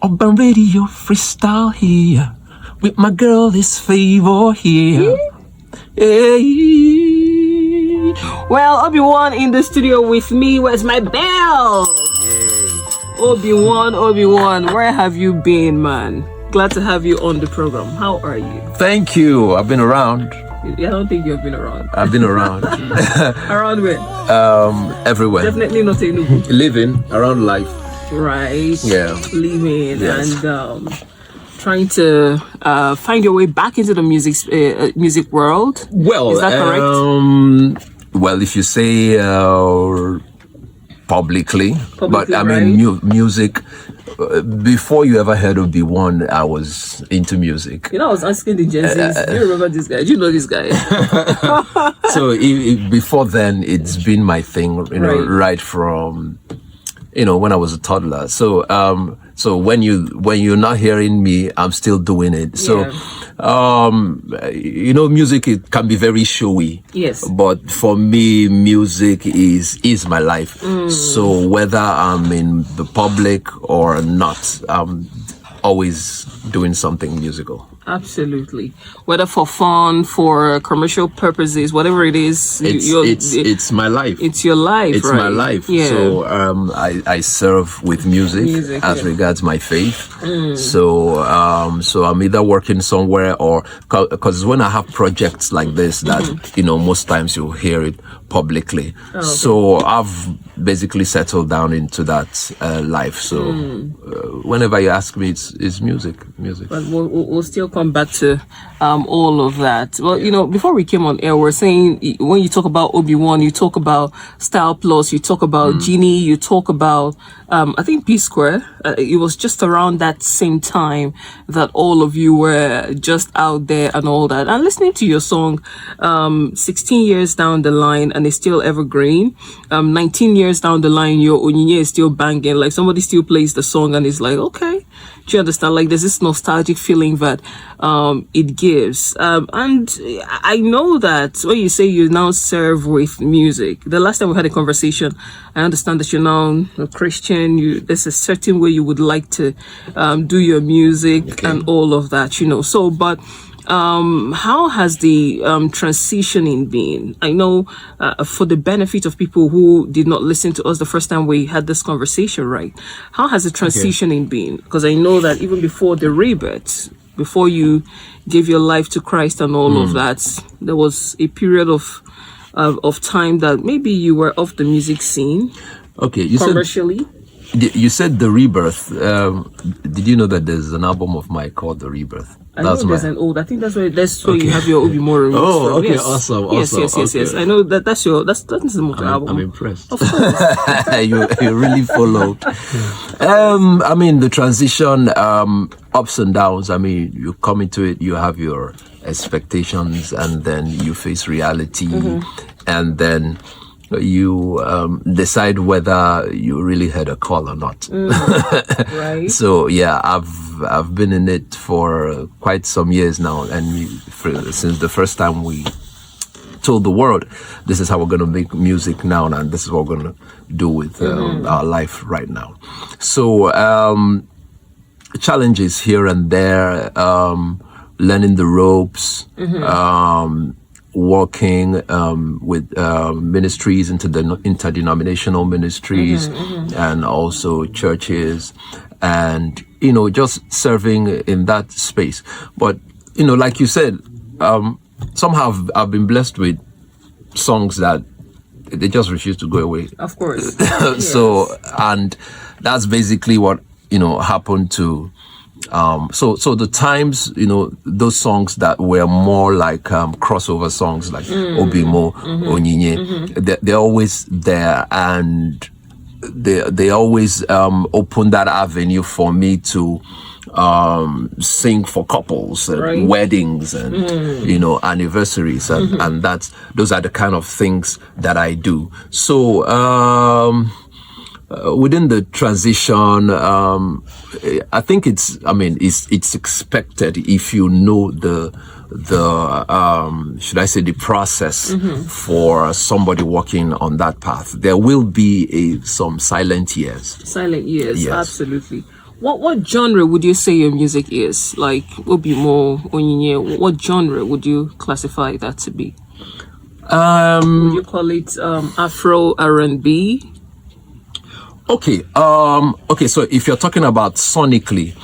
Urban Radio Freestyle here. With my girl, this Favour here. Hey. Well, Obiwon in the studio with me. Where's my bell? Obiwon, where have you been, man? Glad to have you on the program. How are you? Thank you. I've been around. I don't think you've been around. I've been around. Around where? Everywhere. Definitely not Enugu. Living around life. Right. Yeah. Living Yes. and trying to find your way back into the music world. Well, is that correct? Well, if you say publicly, but I mean music. Before you ever heard of Obiwon, I was into music. You know, I was asking the Gen Zs, do you remember this guy? Do you know this guy? So before then, it's been my thing, right from, when I was a toddler. So so when you're not hearing me, I'm still doing it. So music, it can be very showy. Yes. But for me, music is my life. So whether I'm in the public or not, I'm always doing something musical. Absolutely. Whether for fun, for commercial purposes, whatever it is, it's my life. It's your life. It's right? my life. Yeah. So I serve with music as regards my faith. So I'm either working somewhere or because when I have projects like this that most times you'll hear it publicly. Oh, okay. So I've basically settled down into that life. So whenever you ask me, it's music. But we'll still come back to all of that. Well, before we came on air, we're saying when you talk about Obiwon, you talk about Style Plus, you talk about Genie, you talk about I think P Square. It was just around that same time that all of you were just out there and all that. And listening to your song, 16 years down the line and it's still evergreen. 19 years down the line, your Onyinye is still banging. Like somebody still plays the song and it's like, okay. Do you understand? Like there's this nostalgic feeling that it gives. And I know that when you say you now serve with music, the last time we had a conversation, I understand that you're now a Christian. There's a certain way you would like to do your music and all of that, So, but how has the transitioning been? I know for the benefit of people who did not listen to us the first time we had this conversation, right? How has the transitioning been? Because I know that even before the Reboot, before you gave your life to Christ and all of that, there was a period of time that maybe you were off the music scene. Okay, you commercially. You said the Rebirth. Did you know that there's an album of mine called The Rebirth? I know there's an old. I think that's where you have your Obi Mu O. Oh, okay, yes. awesome. Yes. I know that's the motto album. I'm impressed. Of course, you really followed. I mean the transition, ups and downs. I mean you come into it, you have your expectations, and then you face reality, and then you decide whether you really had a call or not. Right. So yeah, I've been in it for quite some years now, and since the first time we told the world this is how we're going to make music now, and this is what we're going to do with our life right now. So challenges here and there, learning the ropes, working with ministries, interdenominational ministries, and also churches, and just serving in that space. But like you said, somehow I've been blessed with songs that they just refuse to go away. Of course. So, and that's basically what happened to so the times, those songs that were more like crossover songs like Obi Mu O, Onyinye, they're always there, and they always open that avenue for me to sing for couples and weddings and anniversaries, and those are the kind of things that I do. So within the transition, I think it's expected if you know the should I say the process for somebody walking on that path. There will be some silent years. Silent years, yes. Absolutely. What genre would you say your music is? Like Obi Mu O, Onyinye, what genre would you classify that to be? Would you call it Afro R&B? Okay. Okay. So if you're talking about sonically,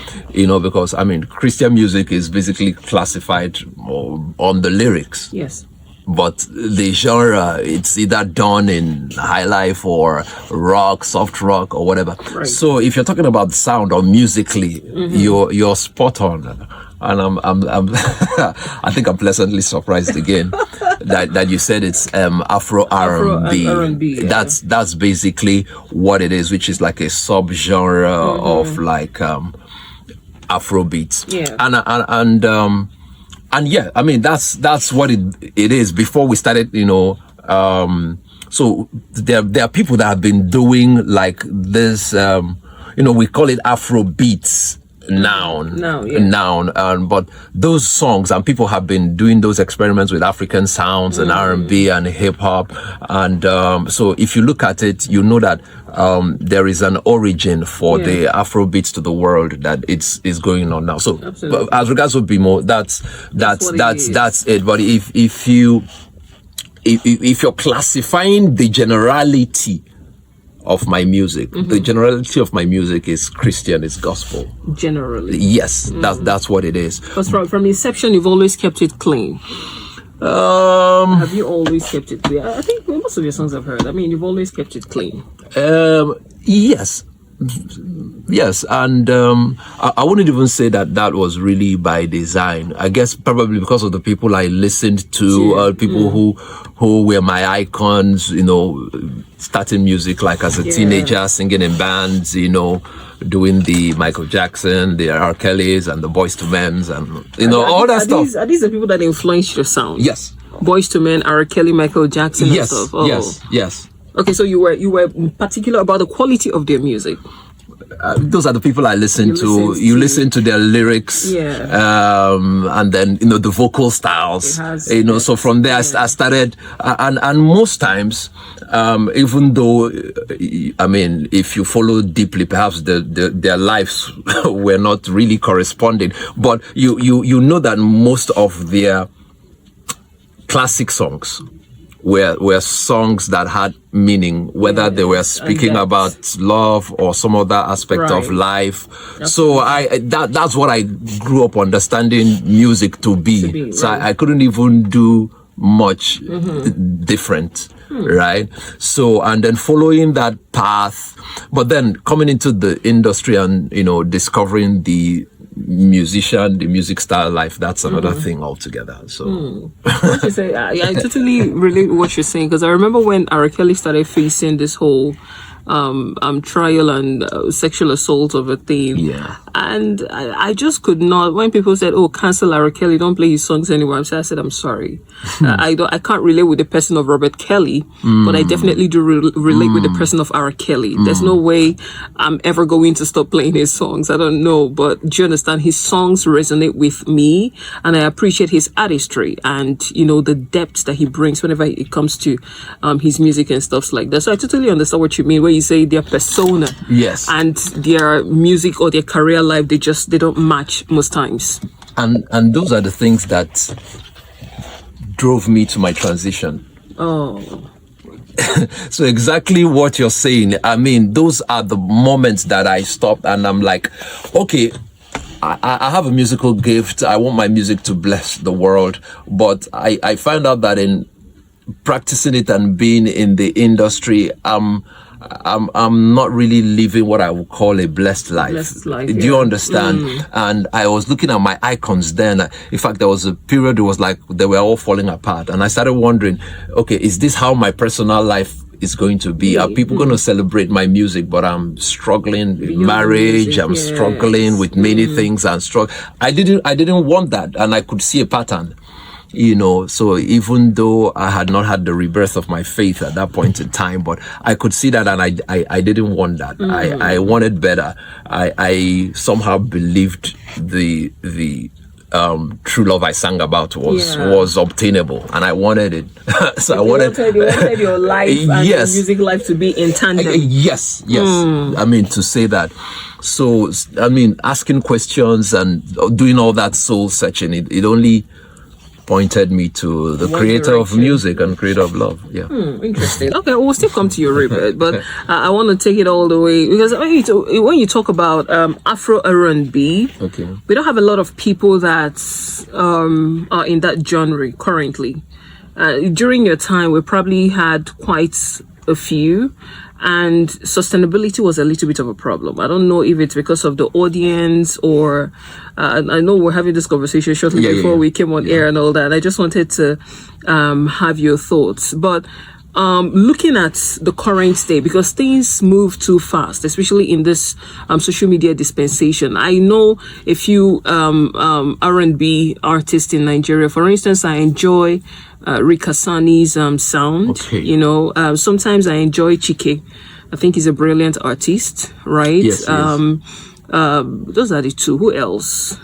because I mean, Christian music is basically classified on the lyrics. Yes. But the genre, it's either done in high life or rock, soft rock, or whatever. Right. So if you're talking about sound or musically, you're spot on. And I think I'm pleasantly surprised again that you said it's Afro R&B. R&B, yeah. That's basically what it is, which is like a subgenre of like Afrobeats. Yeah. And yeah, I mean that's what it is. Before we started, so there are people that have been doing like this. We call it Afrobeats noun, but those songs, and people have been doing those experiments with African sounds and R&B and hip hop, and so if you look at it, you know that there is an origin for the Afrobeats to the world that it's going on now. So as regards to Obi Mu O, that's it. But if you're classifying the generality of my music, the generality of my music is Christian, it's gospel. Generally. Yes, that's what it is. Because from inception, you've always kept it clean. Have you always kept it clean? I think most of your songs I've heard, I mean, you've always kept it clean. Yes, and I wouldn't even say that was really by design. I guess probably because of the people I listened to, people who were my icons, starting music like as a teenager, singing in bands, doing the Michael Jackson, the R. Kellys, and the Boys to Men's, and all that stuff. Are these the people that influenced your sound? Yes. Boys to Men, R. Kelly, Michael Jackson, and stuff. Oh. Yes. Okay, so you were particular about the quality of their music. Those are the people I listen to. You listen to their lyrics, and then the vocal styles. So from there I started, and most times, even though I mean, if you follow deeply, perhaps their lives were not really corresponding, but you know that most of their classic songs were songs that had meaning, whether they were speaking about love or some other aspect of life. So that's what I grew up understanding music to be. So I couldn't even do much different, right? So, and then following that path, but then coming into the industry and discovering the music style life, that's another thing altogether. So what you say, I totally relate with what you're saying, because I remember when R. Kelly started facing this whole trial and sexual assault of a theme, and I just could not, when people said, oh, cancel R. Kelly, don't play his songs anymore, I said I'm sorry. I can't relate with the person of Robert Kelly, but I definitely do relate with the person of R. Kelly. There's no way I'm ever going to stop playing his songs. I don't know, but do you understand? His songs resonate with me, and I appreciate his artistry and the depth that he brings whenever it comes to his music and stuff like that. So I totally understand what you mean when you say their persona and their music or their career life, they don't match most times. And those are the things that drove me to my transition. So exactly what you're saying, I mean, those are the moments that I stopped and I'm like, okay, I have a musical gift, I want my music to bless the world, but I find out that in practicing it and being in the industry, I'm not really living what I would call a blessed life. Do you understand? And I was looking at my icons then. In fact, there was a period it was like they were all falling apart, and I started wondering, okay, is this how my personal life is going to be? Are people going to celebrate my music, but I'm struggling with marriage, I'm struggling with many things, and I didn't want that, and I could see a pattern. So even though I had not had the rebirth of my faith at that point in time, but I could see that, and I didn't want that. I wanted better. I somehow believed the True Love I sang about Yeah. was obtainable, and I wanted it. So I wanted You wanted your life and your Yes. music life to be in tandem. Yes. I mean, to say that. So, I mean, asking questions and doing all that soul searching, it only pointed me to the One creator of direction. music and creator of love. Yeah. Interesting. Okay, we'll still come to your Reboot, but I want to take it all the way because when you talk about Afro R&B, Okay. we don't have a lot of people that are in that genre currently. During your time, we probably had quite a few, and sustainability was a little bit of a problem. I don't know if it's because of the audience or I know we're having this conversation shortly before we came on air and all that. I just wanted to have your thoughts. But looking at the current state, because things move too fast, especially in this social media dispensation. I know a few R&B artists in Nigeria. For instance, I enjoy Rika Sani's sound. Okay. You know, sometimes I enjoy Chike. I think he's a brilliant artist, right? Yes, Those are the two. Who else?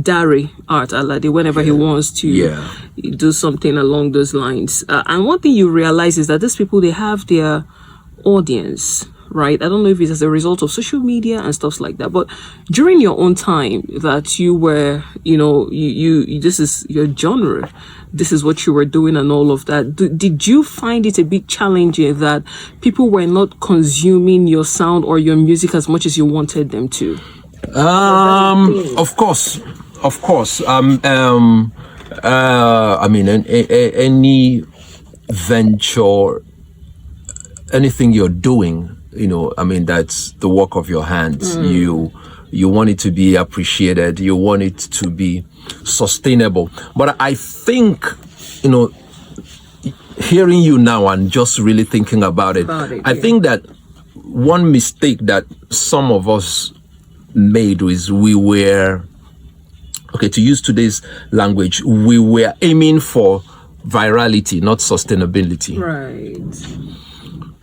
Dari Art Alade, whenever he wants to do something along those lines. And one thing you realize is that these people, they have their audience, right? I don't know if it's as a result of social media and stuff like that, but during your own time that you were, you know, you this is your genre, this is what you were doing and all of that. Did you find it a bit challenging that people were not consuming your sound or your music as much as you wanted them to? Of course. I mean, any venture, anything you're doing, you know, I mean, that's the work of your hands. You want it to be appreciated. You want it to be sustainable. But I think, you know, hearing you now and just really thinking about it, I think that one mistake that some of us made was we were, okay, to use today's language, we were aiming for virality, not sustainability. Right.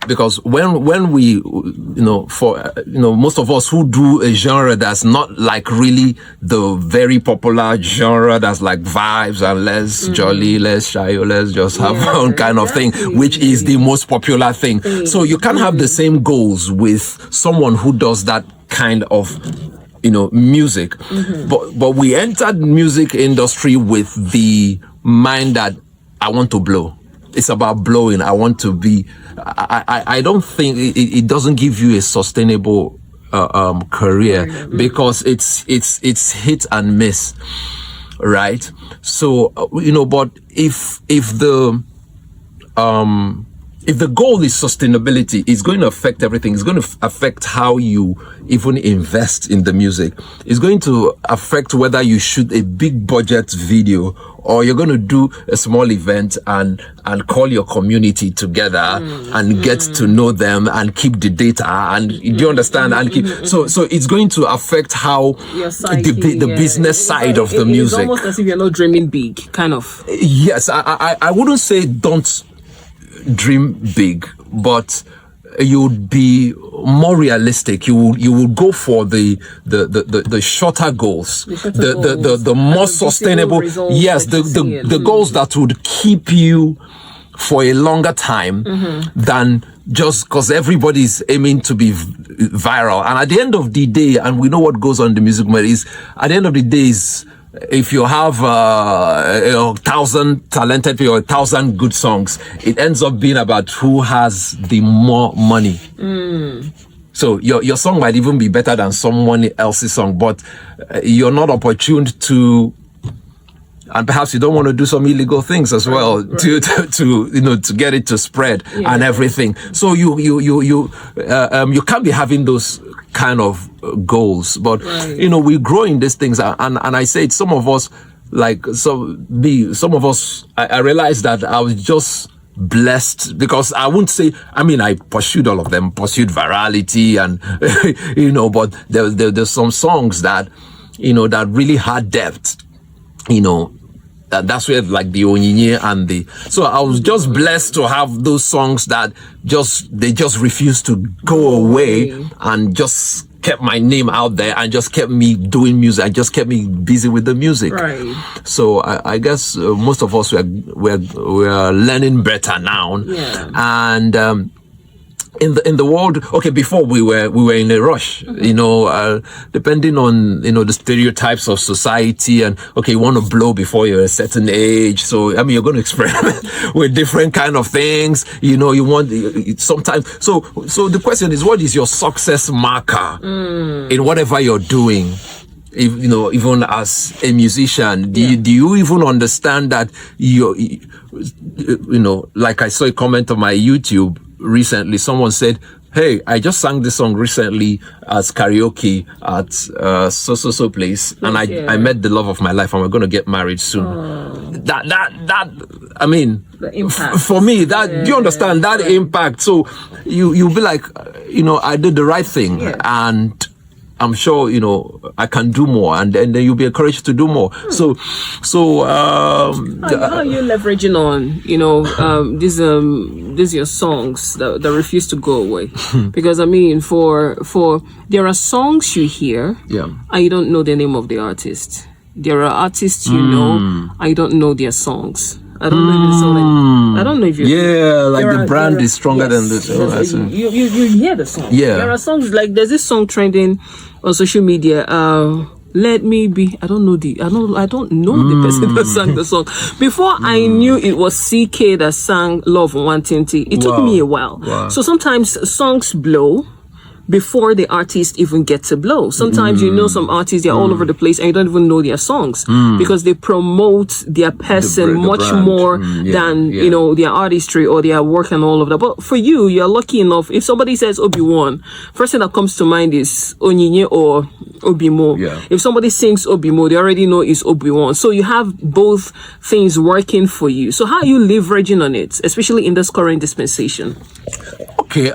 Because when we, you know, for, you know, most of us who do a genre that's not like really the very popular genre that's like vibes and less jolly, less shy, or let's just have one kind of thing, which is the most popular thing. So you can't have the same goals with someone who does that kind of, you know, music. But we entered music industry with the mind that I want to blow. It's about blowing. I want to be. I don't think it doesn't give you a sustainable career because it's hit and miss, right? So you know, but if the goal is sustainability, it's going to affect everything. It's going to affect how you even invest in the music. It's going to affect whether you shoot a big budget video or you're going to do a small event and call your community together and get to know them and keep the data and do you understand and keep so it's going to affect how the business side of the music. It's almost as if you're not dreaming big, kind of. Yes, I wouldn't say don't dream big, but you would be more realistic. You will go for the shorter goals, the more sustainable. Yes, the goals that would keep you for a longer time than just because everybody's aiming to be viral. And at the end of the day, and we know what goes on in the music market is at the end of the day is if you have 1,000 talented people, 1,000 good songs, it ends up being about who has the more money. So your song might even be better than someone else's song, but you're not opportune to, and perhaps you don't want to do some illegal things as well to you know to get it to spread and everything. So you can't be having those kind of goals, but you know we grow in these things, and I said some of us like some of us I realized that I was just blessed because I wouldn't say, I mean, I pursued all of them, pursued virality and you know, but there's some songs that you know that really had depth, you know. That's where like the Onyinye and so I was just blessed to have those songs that they just refuse to go away and just kept my name out there and just kept me doing music. I just kept me busy with the music. Right. So I guess most of us we're learning better now. Yeah. And in the world, okay, before we were in a rush, depending on the stereotypes of society, and okay, you want to blow before you're a certain age, so I mean you're going to experiment with different kind of things, you want sometimes. So the question is, what is your success marker in whatever you're doing? If, even as a musician, do you even understand that like I saw a comment on my YouTube recently, someone said, hey, I just sang this song recently as karaoke at so place, and I met the love of my life, and we're going to get married soon. That I mean, the impact. For me, that do you understand that impact? So you'll be like, I did the right thing, and I'm sure I can do more, and then you'll be encouraged to do more. So how are you leveraging on these your songs that refuse to go away? Because I mean, for there are songs you hear, and you don't know the name of the artist. There are artists and you don't know their songs. I don't know if it's I don't know if you. Yeah, like the brand is stronger than this. You hear the song. Yeah. There are songs like there's this song trending on social media. Let Me Be. I don't know the person that sang the song. Before I knew it was CK that sang Love Wantinty. It took me a while. Wow. So sometimes songs blow before the artist even gets to blow. Sometimes some artists, they're all over the place and you don't even know their songs because they promote their person much brand. more than their artistry or their work and all of that. But for you, you're lucky enough. If somebody says Obiwon, first thing that comes to mind is Onyinye or Obi Mu O. Yeah. If somebody sings Obi Mu O, they already know it's Obiwon. So you have both things working for you. So how are you leveraging on it, especially in this current dispensation? Okay,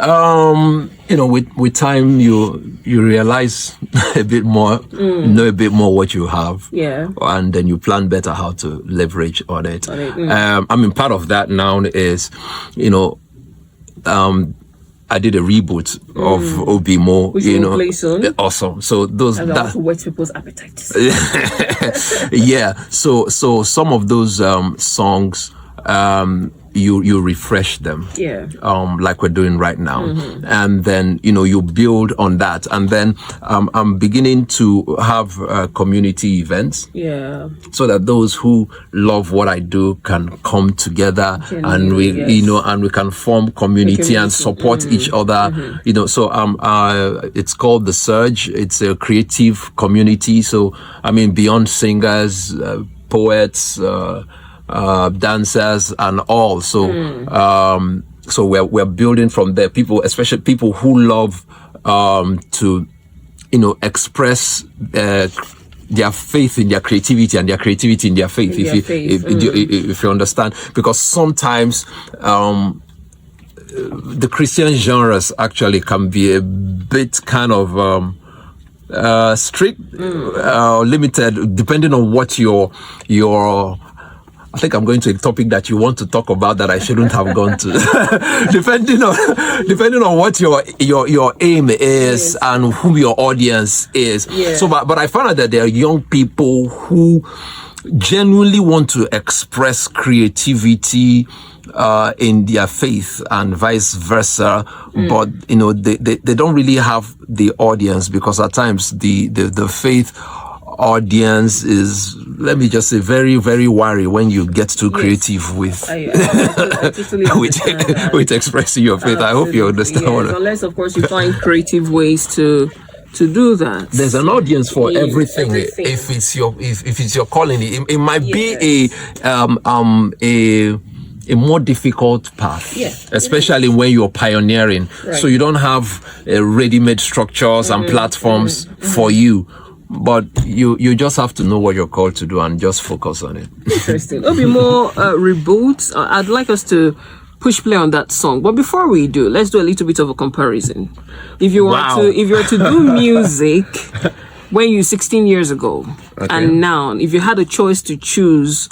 with time you realize a bit more, know a bit more what you have, and then you plan better how to leverage on it. I mean, part of that now is, I did a reboot of Obi Mu O, which will play soon. Awesome. So those that whet people's appetites. Yeah. So some of those songs. You refresh them, like we're doing right now, and then you build on that, and then I'm beginning to have community events, so that those who love what I do can come together, and we can form community and support each other, So it's called The Surge. It's a creative community. So I mean, beyond singers, poets. Dancers and all, so we're building from there. People, especially people who love to express their faith in their creativity and their creativity in their faith. If you understand, because sometimes the Christian genres actually can be a bit kind of strict, limited, depending on what your I think I'm going to a topic that you want to talk about that I shouldn't have gone to. depending on what your aim is and who your audience is. So, but I found out that there are young people who genuinely want to express creativity in their faith and vice versa, but they don't really have the audience, because at times the faith audience is, let me just say, very, very wary when you get too creative with with expressing your faith. I hope you understand. Unless of course you find creative ways to do that. There's an audience for everything. If it's your calling, it might be a more difficult path, especially when you're pioneering. So you don't have ready-made structures and platforms for you. But you just have to know what you're called to do and just focus on it. Interesting. Obi Mu O Reboot. I'd like us to push play on that song. But before we do, let's do a little bit of a comparison. If you were to do music when you 16 years ago, and now, if you had a choice to choose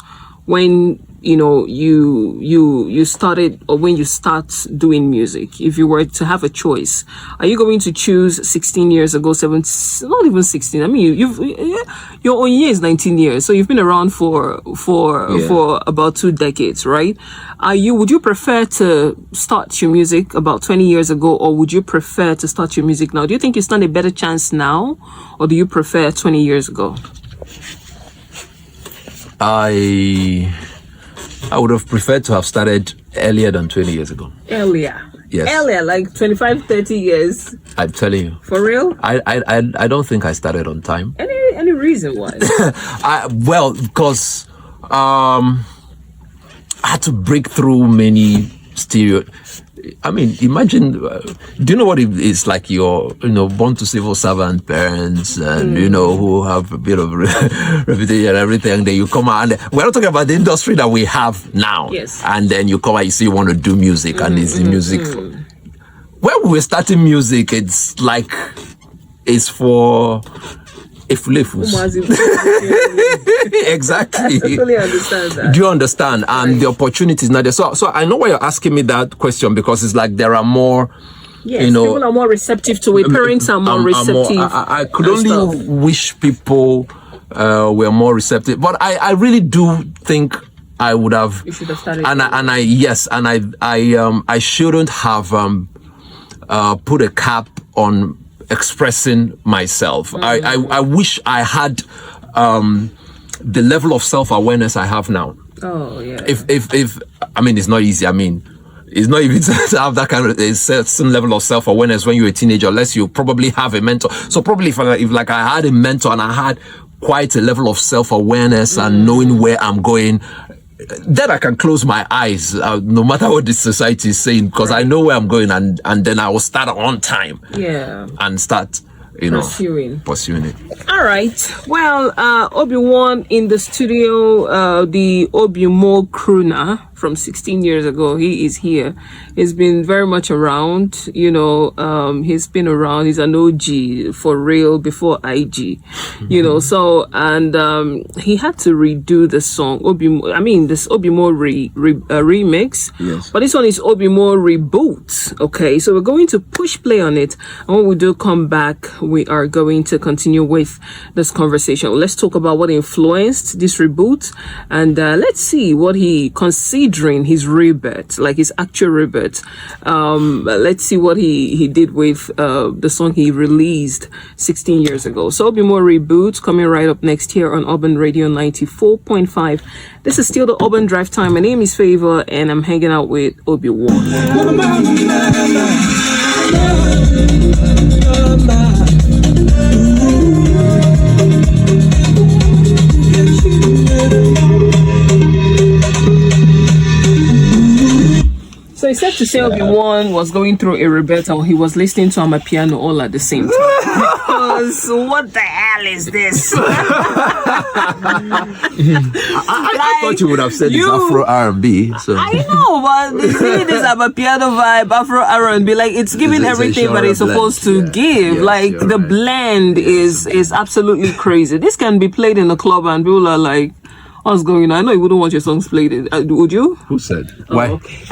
when you know, you started, or when you start doing music, if you were to have a choice, are you going to choose 16 years ago, not even 16? I mean, your own year is 19 years, so you've been around for about 2 decades, right? Would you prefer to start your music about 20 years ago, or would you prefer to start your music now? Do you think you stand a better chance now, or do you prefer 20 years ago? I would have preferred to have started earlier than 20 years ago. Earlier? Yes. Earlier, like 25, 30 years? I'm telling you. For real? I don't think I started on time. Any reason why? Because I had to break through many I mean, imagine, do you know what it is like? You're, born to civil servant parents and, who have a bit of reputation and everything. And then you come out, and we're not talking about the industry that we have now. Yes. And then you come out, you say you want to do music, and it's the music. When we were starting music, it's like, it's for Iflefus. Exactly. I totally understand that. Do you understand? And the opportunities now there. So I know why you're asking me that question, because it's like there are more. Yes, people are more receptive to it. Parents are more receptive. I could only wish people were more receptive, but I really do think I would have. You should have started. I shouldn't have put a cap on expressing myself. I wish I had the level of self-awareness I have now. Oh yeah. If I mean, it's not easy. I mean, it's not even to have that kind of a certain level of self-awareness when you're a teenager, unless you probably have a mentor. So probably if I had a mentor and I had quite a level of self-awareness and knowing where I'm going, then I can close my eyes, no matter what the society is saying, because I know where I'm going, and then I will start on time. Yeah. And start, pursuing it. All right. Well, Obiwon in the studio, the Obi Mu O crooner from 16 years ago. He is here. He's been very much around. He's been around. He's an OG for real before IG. So, and he had to redo the song this Obi Mu O remix. Yes. But this one is Obi Mu O Reboot. Okay, so we're going to push play on it, and when we do come back, we are going to continue with this conversation. Let's talk about what influenced this reboot, and let's see what he considering his rebirth, like his actual rebirth. Let's see what he did with the song he released 16 years ago. So Obi Mu O Reboot coming right up next here on Urban Radio 94.5. This is still the Urban Drive Time. My name is Favour, and I'm hanging out with Obiwon. So it's said to say Obiwon was going through a rebirth, and he was listening to Amapiano all at the same time. Because what the hell is this? I thought you would have said it's Afro R&B. So. I know, but the thing is Amapiano vibe, Afro R&B, like it's giving everything that it's supposed to give. The blend is absolutely crazy. This can be played in a club, and people are like, what's going on? I know you wouldn't want your songs played. Would you? Who said? Why? Okay.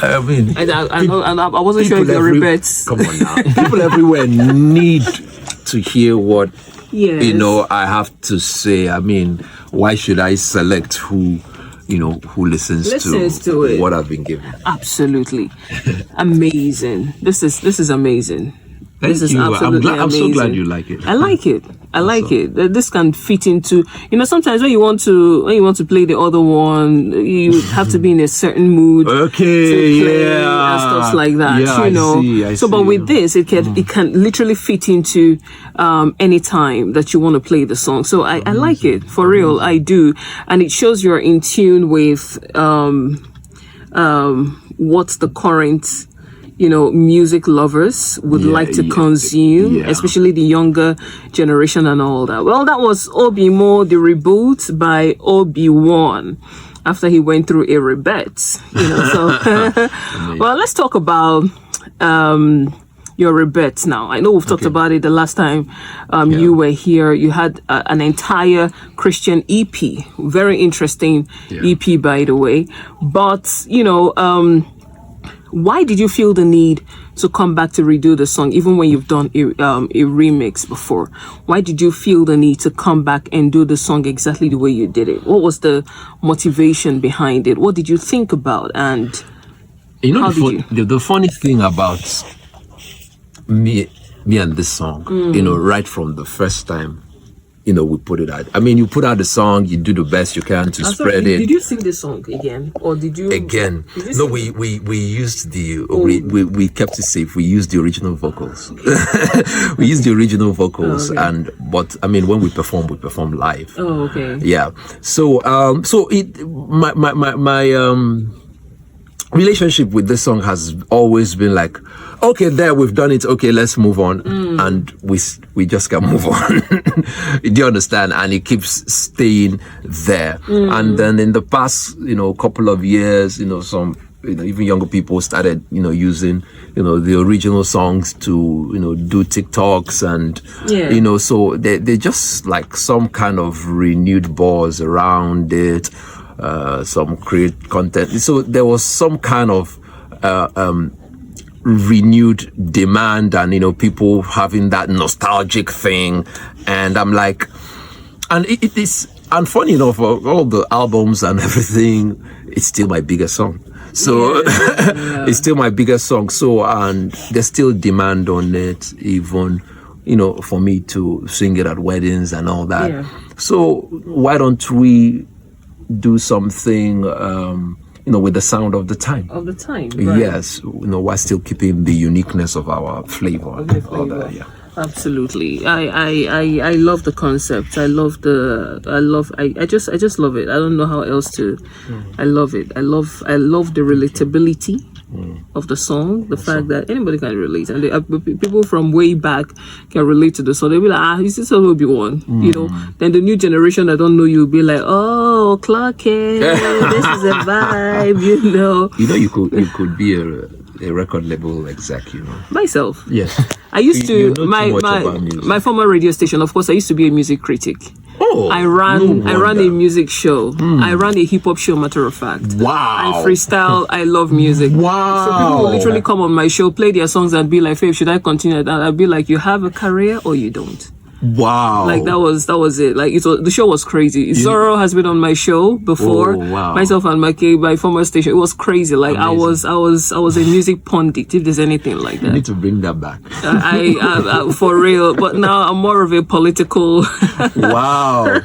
I mean, I wasn't sure if your regrets. Come on now. People everywhere need to hear what I have to say. I mean, why should I select who listens to it. What I've been given? Absolutely. Amazing. This is amazing. Thank you. I'm so glad you like it. I like it. This can fit into, sometimes when you want to play the other one, you have to be in a certain mood. Okay, to play and stuff like that. Yeah, I see. But with this, it can literally fit into any time that you want to play the song. So I like it, for real. I do, and it shows you're in tune with what's the current music lovers would like to consume, especially the younger generation and all that. Well, that was Obi Mu O, the Reboot by Obiwon, after he went through a rebirth, So, well, let's talk about your Reboot now. I know we've talked about it the last time you were here. You had an entire Christian EP, very interesting EP, by the way. But, you know, why did you feel the need to come back to redo the song, even when you've done a remix before? Why did you feel the need to come back and do the song exactly the way you did it? What was the motivation behind it? What did you think about? And how did you? The funny thing about me and this song, you know, right from the first time, you know, we put it out. I mean, you put out the song, you do the best you can to spread it. Did you sing the song again, or did you? Again, no. We used we kept it safe. We used the original vocals. We used the original vocals, but I mean, when we perform live. Oh, okay. Yeah. So my relationship with this song has always been like, okay, there, we've done it, okay, let's move on. And we just can move on. Do you understand? And it keeps staying there. And then in the past, you know, couple of years, you know, some, you know, even younger people started, you know, using, you know, the original songs to, you know, do TikToks and, you know, so they just like some kind of renewed buzz around it. Some create content. So there was some kind of renewed demand, and you know, people having that nostalgic thing. And I'm like, and it is, and funny enough, all the albums and everything, it's still my biggest song. So it's still my biggest song. So, and there's still demand on it, even, you know, for me to sing it at weddings and all that. So why don't we do something, you know, with the sound of the time. Of the time, right. Yes, you know, while still keeping the uniqueness of our flavor. All that, Absolutely. I love the concept. I just love it. I don't know how else to. I love it. I love the relatability of the song. The fact that anybody can relate, and people from way back can relate to the song. They'll be like, is this Obiwon? You know. Then the new generation that don't know you will be like, oh, Clark, this is a vibe. You know. You know, you could be a record label exec, you know. Myself. Yes. I used to my former radio station. Of course, I used to be a music critic. Oh, I ran a music show. I ran a hip hop show. Matter of fact. Wow. I freestyle. I love music. Wow. So people will literally come on my show, play their songs, and be like, "Fave, should I continue?" And I'd be like, "You have a career or you don't." Wow. Like that was it. Like the show was crazy. Zorro has been on my show before. Oh, wow. Myself and my former station. It was crazy. Like amazing. I was a music pundit, if there's anything like that. You need to bring that back. I for real. But now I'm more of a political. Wow.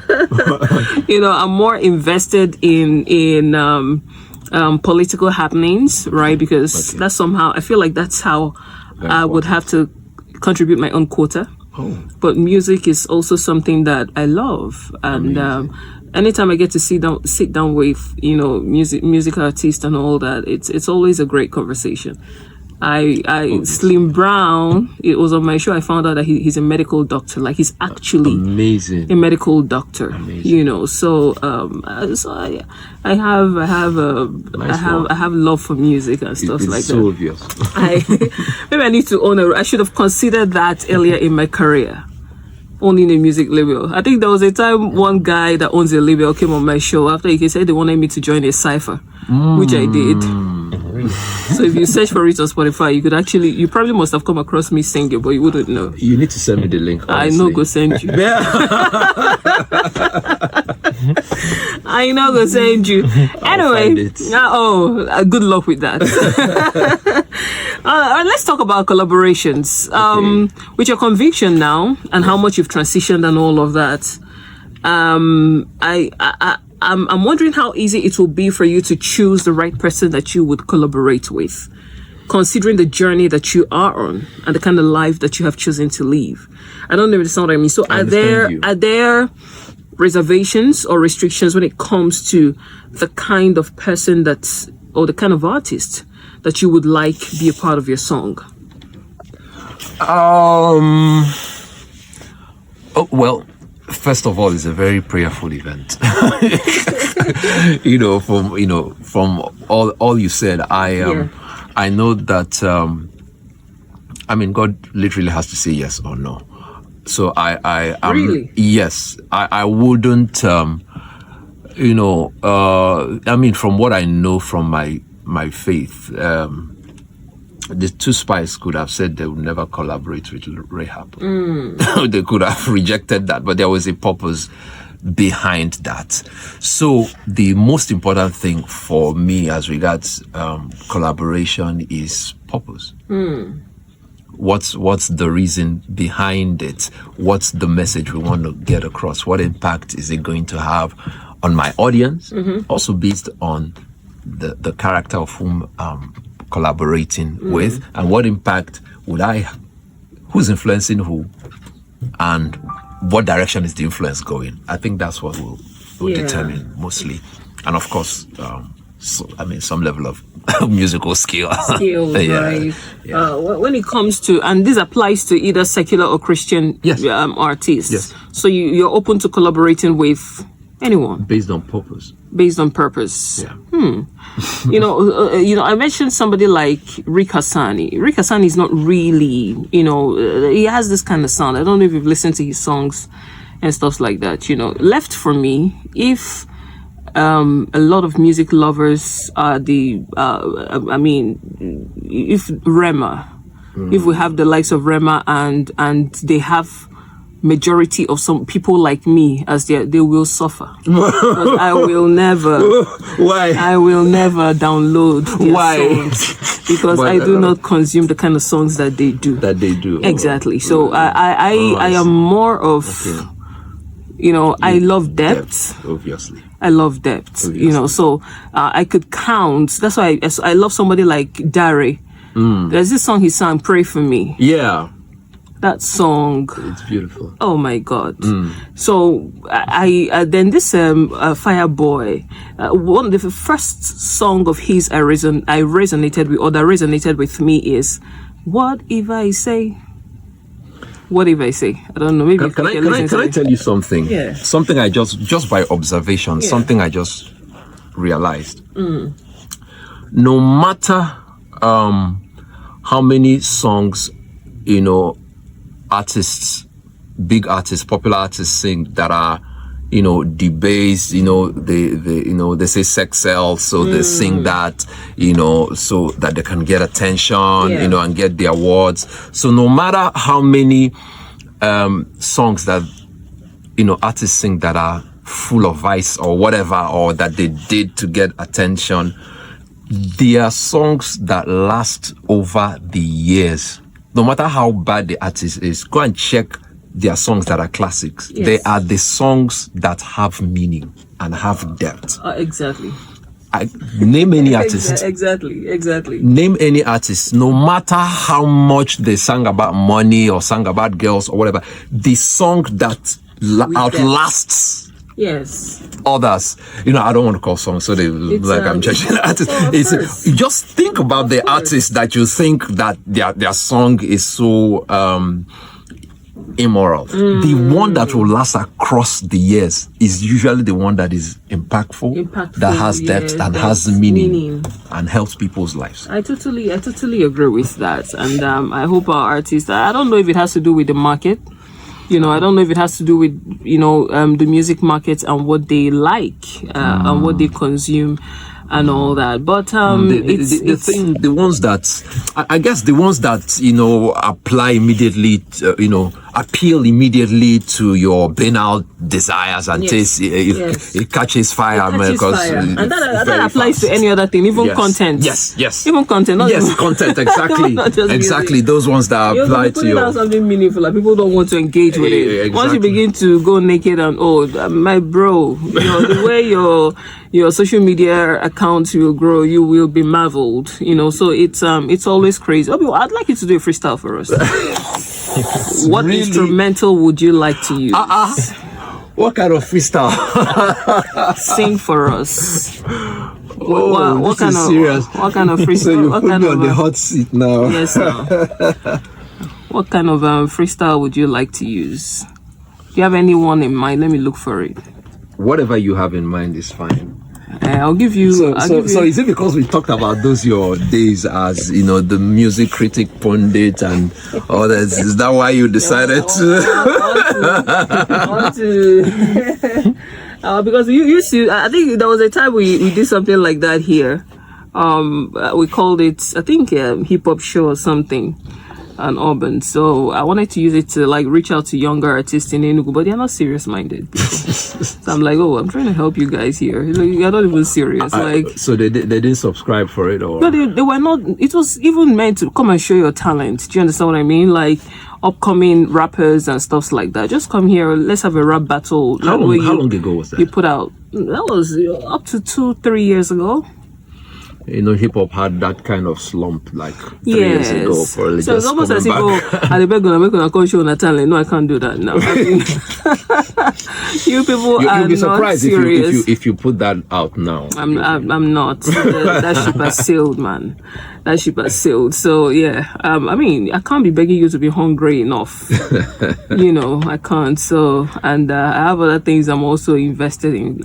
You know, I'm more invested in political happenings, right? Because that's somehow, I feel like that's how I would have to contribute my own quota. But music is also something that I love, and anytime I get to sit down with, you know, music artists and all that, it's always a great conversation. Slim Brown, it was on my show. I found out that he's a medical doctor. Like, he's actually amazing, a medical doctor. Amazing. You know, so I have love for music and stuff like that. Obvious. Maybe I need to own I should have considered that earlier in my career. Owning a music label. I think there was a time one guy that owns a label came on my show after he said they wanted me to join a cipher, which I did. So if you search for it on Spotify, you probably must have come across me singing, but you wouldn't know. You need to send me the link. Honestly. I know, go send you. I know, go send you. Anyway, good luck with that. Let's talk about collaborations. With your conviction now and how much you've transitioned and all of that. I'm wondering how easy it will be for you to choose the right person that you would collaborate with, considering the journey that you are on and the kind of life that you have chosen to live. I don't know if it's what I mean. So are there reservations or restrictions when it comes to the kind of person or the kind of artist that you would like be a part of your song? Well, first of all, it's a very prayerful event. From all you said, I know that I mean, God literally has to say yes or no. So I'm, Really? yes, I wouldn't, you know, I mean, from what I know from my faith, the two spies could have said they would never collaborate with Rahab. They could have rejected that, but there was a purpose behind that. So the most important thing for me as regards collaboration is purpose. What's the reason behind it? What's the message we want to get across? What impact is it going to have on my audience? Also based on the character of whom I'm collaborating with, and what impact who's influencing who, and what direction is the influence going? I think that's what will determine mostly. And of course, some level of musical skills, right? Yeah. When it comes to, and this applies to either secular or Christian artists. Yes. So you're open to collaborating with anyone based on purpose. Based on purpose. Yeah. I mentioned somebody like Rick Hassani. Rick Hassani is not really, he has this kind of sound. I don't know if you've listened to his songs and stuff like that. Left for me, if a lot of music lovers are if Rema, if we have the likes of Rema and they have majority of some people like me as they will suffer. Because I will never. Why? I will never download their Why? songs because I do not consume the kind of songs that they do. Exactly. So I am more of, I love depth. Obviously. I love depth. Obviously. So I could count. That's why I love somebody like Dare. There's this song he sang, "Pray for Me." Yeah. That song, it's beautiful. Oh my God! So I then this Fireboy, one of the first song of his I resonated with, or that resonated with me is "What If I Say." What if I say? I don't know. Maybe can I tell you something? Yeah. Something I just by observation, something I just realized. No matter how many songs artists, big artists, popular artists sing that are, debased, they say sex sells, so they sing that, so that they can get attention, and get the awards. So no matter how many songs that, artists sing that are full of vice or whatever, or that they did to get attention, there are songs that last over the years. No matter how bad the artist is, go and check their songs that are classics. Yes. They are the songs that have meaning and have depth. Exactly. Name any artist. Exactly. Name any artist. No matter how much they sang about money or sang about girls or whatever, the song that outlasts others. I don't want to call songs, so they like I'm judging artists. Just think about the artist that you think that their song is so immoral. The one that will last across the years is usually the one that is impactful, that has depth and has meaning and helps people's lives. I totally agree with that, and I hope our artists. I don't know if it has to do with the market. I don't know if it has to do with, the music market and what they like and what they consume and all that. But the ones that, I guess the ones that, apply immediately, appeal immediately to your banal desires and taste, it catches fire. And that applies to any other thing, even content. Yes. Even content. Content, exactly. Exactly. Those ones that apply to you. Something meaningful, like people don't want to engage with it. Exactly. Once you begin to go naked and, my bro, the way your social media account will grow, you will be marveled. So it's always crazy. Obi, I'd like you to do a freestyle for us. What really? Instrumental would you like to use? What kind of freestyle? Sing for us. What kind of serious? What kind of freestyle? So you put me on the hot seat now. Yes, sir. What kind of freestyle would you like to use? Do you have anyone in mind? Let me look for it. Whatever you have in mind is fine. I'll give you. So I'll give so you. is it because we talked about those your days as the music critic pundit and others? Is that why you decided I want to because you used to. I think there was a time we did something like that here. We called it, I think, hip hop show or something, and urban. So I wanted to use it to like reach out to younger artists in Enugu, but they're not serious minded people. So I'm like, I'm trying to help you guys here. Like, you're not even serious. So they didn't subscribe for it, or no, they were not. It was even meant to come and show your talent. Do you understand what I mean? Like upcoming rappers and stuff like that. Just come here. Let's have a rap battle. how long ago was that? You put out. That was up to 2-3 years ago. Hip hop had that kind of slump like 3 years ago. Probably So it's just almost as if, coming back. I beg gonna make a call show on a talent. No, I can't do that now. I mean, you people You'll are be not surprised serious. if you put that out now. I'm not. That ship has sailed, man. That ship has sailed. So yeah, I mean, I can't be begging you to be hungry enough. I can't. So, and I have other things I'm also invested in.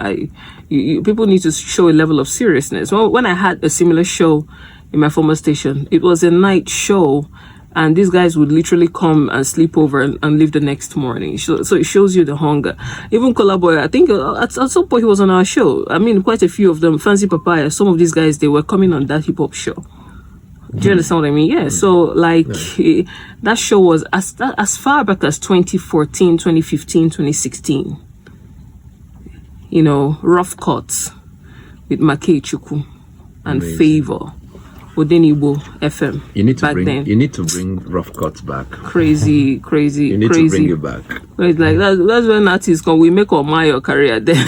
People need to show a level of seriousness. Well, when I had a similar show in my former station, it was a night show, and these guys would literally come and sleep over and leave the next morning. So it shows you the hunger. Even Colaboy, I think at some point he was on our show. I mean, quite a few of them, Fancy Papaya, some of these guys, they were coming on that hip hop show. Do you understand what I mean? Yeah. So that show was as far back as 2014, 2015, 2016. Rough Cuts with Make Chukwu and Favour. Obi Mu O FM. You need to then. bring Rough Cuts back. Crazy. You need to bring it back. It's like that's when artists come. We make or my your career then.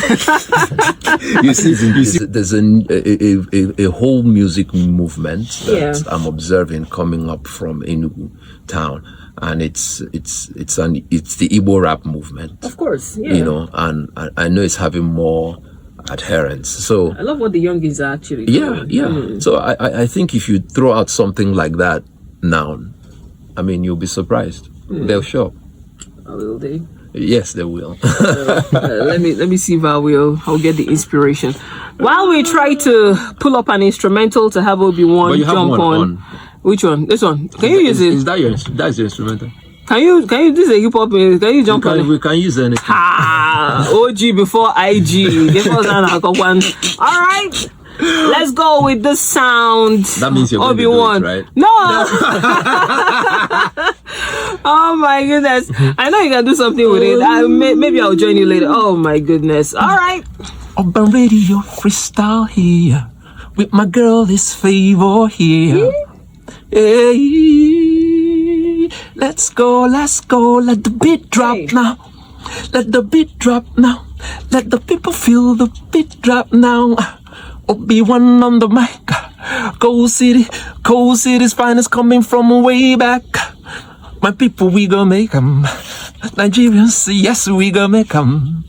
you see, there's a whole music movement that I'm observing coming up from Enugu town, and it's the Igbo rap movement. Of course, yeah. And I know it's having more adherents. So I love what the youngins are actually doing. Yeah. So I think if you throw out something like that now, I mean, you'll be surprised. They'll show up. Will they? Yes, they will. Let me see if I'll get the inspiration. While we try to pull up an instrumental to have Obiwon jump on. Which one? This one. Can you use it? That's your instrumental? Can you this is a hip hop? Can you jump on it? We can use anything. OG before IG. Give us one. All right. Let's go with the sound. That means you're going to do it, right? No. Oh my goodness. I know you can do something with it. Maybe I'll join you later. Oh my goodness. All right. Urban Radio freestyle here. With my girl is Favour here. Hey, let's go. Let the beat drop now. Let the beat drop now. Let the people feel the beat drop now. Obiwon on the mic. Cold City's finest coming from way back. My people, we gon' make 'em. Nigerians, yes, we gon' make 'em.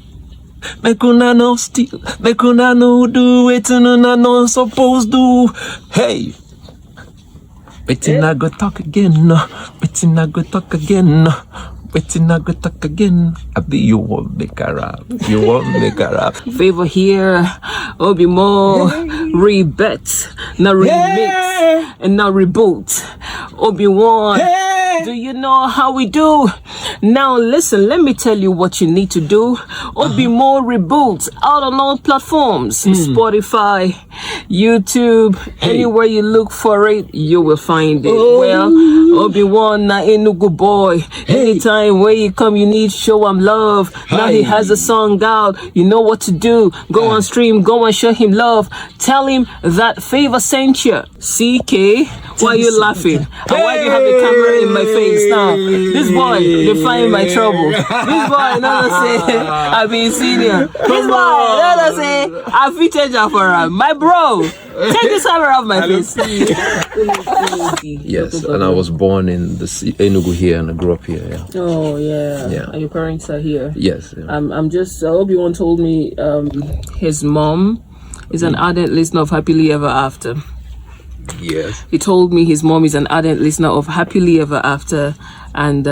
Make una no steal, make una no do it, una no supposed do. Hey, waiting I go talk again, waiting I go talk again. Waiting I go talk again. I be you won't make a rap. You won't make a rap. Favour here, Obi Mu O, Reboot, now remix, and now Reboot. Obiwon. Do you know how we do? Now listen, let me tell you what you need to do. Obi Mu O Reboot out on all platforms. Spotify, YouTube, anywhere you look for it, you will find it. Well, Obiwon na Enugu boy. Anytime where you come, you need show him love. Now he has a song out. You know what to do. Go on stream, go and show him love. Tell him that Favour sent you. CK, why are you laughing? And why do you have the camera in my face now? This boy, define my trouble. This boy, no, say, I've been senior. This boy, no, say, I featured you for him. My bro, take this camera off my face. Yes, and I was born in the Enugu here, and I grew up here. Yeah. Oh yeah. And your parents are here. Yes. Yeah. I'm just. Obiwon told me his mom is an ardent listener of Happily Ever After. Yes. He told me his mom is an ardent listener of Happily Ever After, and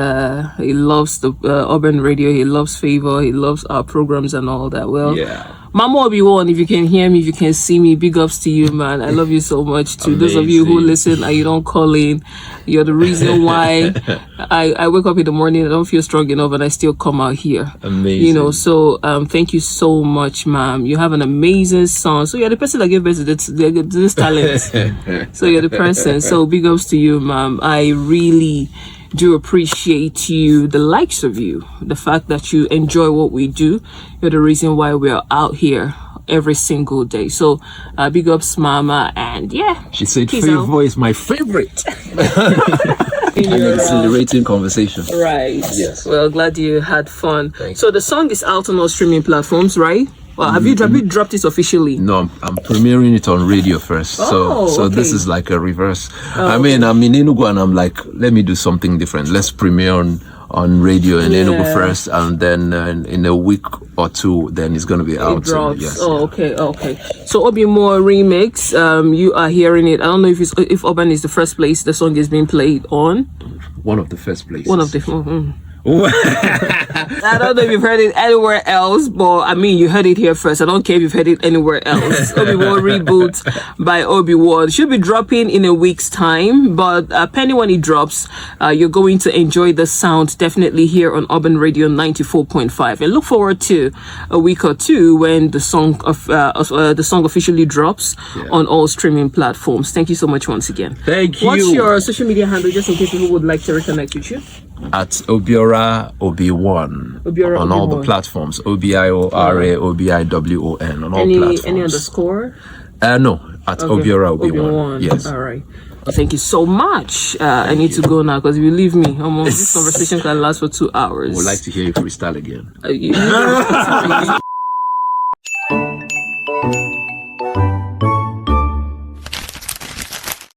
he loves the urban radio. He loves Favour. He loves our programs and all that. Well, Mama Obiwon, if you can hear me, if you can see me, big ups to you, man. I love you so much. To those of you who listen and you don't call in, you're the reason why I wake up in the morning, I don't feel strong enough, and I still come out here. Amazing. You know, so thank you so much, ma'am. You have an amazing song. So you're the person that gave birth to this talent. So you're the person. So big ups to you, ma'am. I really do appreciate you, the likes of you, the fact that you enjoy what we do. You're the reason why we're out here every single day. So big ups, mama. And yeah, she said Favour is my favorite. In an exhilarating conversation. Right. Yes. Well, glad you had fun. So the song is out on all streaming platforms, right? Well, have you dropped it officially? No, I'm premiering it on radio first. So this is like a reverse. I mean, I'm in Enugu and I'm like, let me do something different. Let's premiere on radio in Enugu first, and then in a week or two, then it's going to be out. It drops. Yes. Okay. So Obi Mu O remix, you are hearing it. I don't know if Urban is the first place the song is being played on. One of the first places. One of the. I don't know if you've heard it anywhere else, but I mean, you heard it here first. I don't care if you've heard it anywhere else. Obiwon Reboot by Obiwon should be dropping in a week's time, but depending when it drops, you're going to enjoy the sound definitely here on Urban Radio 94.5, and look forward to a week or two when the song officially drops on all streaming platforms. Thank you so much once again. Thank you. What's your social media handle, just in case people would like to reconnect with you? At Obiora Obiwon on all the platforms. Obiora Obiwon on all platforms. Any underscore? No, at Obiora Obiwon. Yes. All right. Well, thank you so much. I need to go now, because if you leave me, this conversation can last for 2 hours. Would like to hear you freestyle again. You